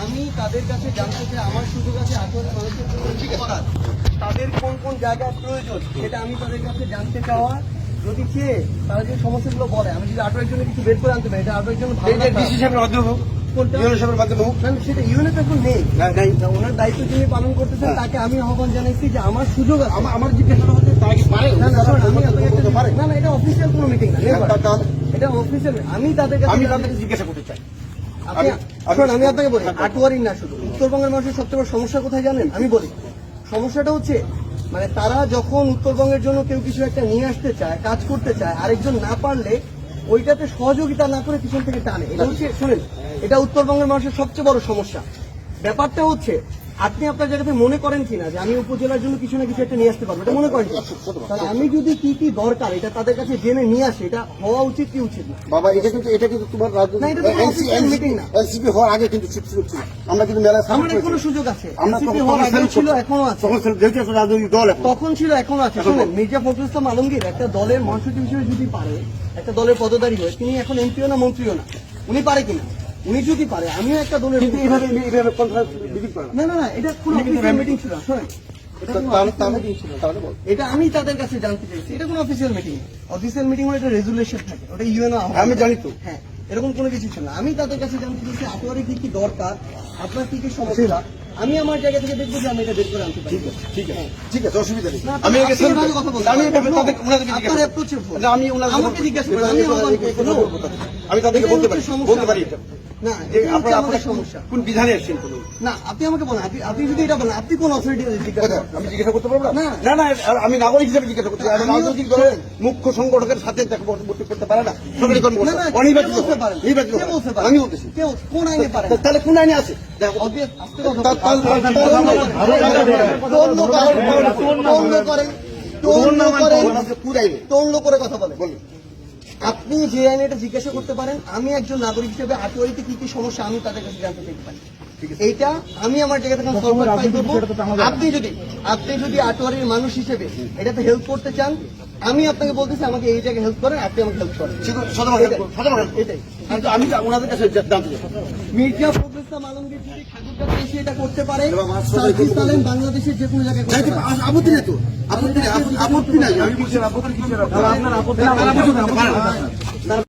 আমি তাদের কাছে জানতে চাই আমার সুযোগ আছে আসলে মানুষের জন্য কি করার, তাদের কোন কোন জায়গায় প্রয়োজন সেটা আমি তাদের কাছে জানতে চাওয়া। যদি চেয়ে তারা যে সমস্যাগুলো বলে, আমি যদি আটো একজনের কিছু বের করে আনতে পারি, এটা আটো একজন সেটা ইউনিট এখন নেই, ওনার দায়িত্ব যিনি পালন করতেছেন তাকে আমি আহ্বান জানাইছি যে আমার সুযোগ আছে। আমার জিজ্ঞাসা হচ্ছে তারা কি পারে? না না, এটা অফিসিয়াল কোনো মিটিং না, এটা অফিসিয়াল। আমি তাদের কাছে জিজ্ঞাসা করতে চাই। আমি আপনাকে বলি, আটোয়ারি না শুধু উত্তরবঙ্গের মানুষের সবচেয়ে বড় সমস্যা কোথায় জানেন? আমি বলি সমস্যাটা হচ্ছে মানে তারা যখন উত্তরবঙ্গের জন্য কেউ কিছু একটা নিয়ে আসতে চায়, কাজ করতে চায়, আরেকজন না পারলে ওইটাতে সহযোগিতা না করে পিছন থেকে টানে। এটা হচ্ছে শুনেন, এটা উত্তরবঙ্গের মানুষের সবচেয়ে বড় সমস্যা। ব্যাপারটা হচ্ছে আপনি আপনার জায়গাতে মনে করেন কিনা যে আমি উপজেলার জন্য কিছু না কিছু একটা নিয়ে আসতে পারবো, এটা মনে করেন? তাহলে আমি যদি কি কি দরকার এটা তাদের কাছে জেনে নিয়ে আসি, এটা হওয়া উচিত কি উচিত না? বাবা এটা কিন্তু তোমার মিটিং না, এনসিপি হওয়ার আগে কিন্তু ছিল। আমরা কিন্তু মেলা আমার এখনো সুযোগ আছে, এনসিপি হওয়ার আগে ছিল, এখনো আছে, রাজনৈতিক দল তখন ছিল, এখনো আছে। শুনেন, মির্জা ফখরুল ইসলাম আলমগীর একটা দলের মহাসচিব হিসেবে যদি পারে, একটা দলের পদধারী হয়ে, তিনি এখন এমপিও না মন্ত্রীও না, উনি পারে কিনা? উনি যদি পারে, আমিও একটা দলের না না না, এটা কোনো মিটিং ছিল না। শোনেন, এটা আমি তাদের কাছে জানতে চাইছি, এটা কোনো অফিসিয়াল মিটিং না। অফিসিয়াল মিটিং হলে একটা রেজুলেশন থাকে, ওটা ইউএনও। আমি জানি তো, হ্যাঁ, এরকম কোনো কিছু ছিল না। আমি তাদের কাছে জানতে চাইছি আপনার কি কি দরকার, আপনার কি কি সমস্যা, আমি আমার জায়গা থেকে দেখবো যে আমি এটা বের করে আনতে পারি। ঠিক আছে, অসুবিধা নেই। আমি আমাকে জিজ্ঞাসা করেন, আমি তাদেরকে বলতে পারি না, আপনার সমস্যা কোন বিধানে আসছেন? না, আপনি আমাকে বলেন, আপনি যদি এটা বলেন, আপনি কোন অথরিটি জিজ্ঞাসা করেন? আমি জিজ্ঞাসা করতে পারবো না? না না, আমি নাগরিক হিসেবে জিজ্ঞাসা করছি। রাজনৈতিক দলের মুখ্য সংগঠকের সাথে বর্তি করতে পারে না, সরকারি কর্মকর্তা অনির্বাচিত। আমি বলতেছি কেউ কোন আইনে পারে? তাহলে কোন আইনে আছে? করে কথা বলে, আপনি যে আইনে এটা জিজ্ঞাসা করতে পারেন। আমি একজন নাগরিক হিসেবে আটোয়ারিতে কি কি সমস্যা আমি তাদের কাছে জানতে চাইতে পারি, এইটা আমি আমার জায়গা থেকে আপনি যদি আটোয়ারির মানুষ হিসেবে এটাতে হেল্প করতে চান, আমি আপনাকে বলতেছি আমাকে এই জায়গায় হেল্প করেন, আপনি আমাকে হেল্প করেন, এটাই। কিন্তু আমি ওনাদের কাছে জানতে চাই, মির্জা ফখরুল ইসলাম আলমগীর যদি ঠাকুরগাঁও এসে এটা করতে পারে, বাংলাদেশের যে কোনো জায়গায় আপত্তি নেই তো, আপত্তি নাই। আমি বলছি আপত্তি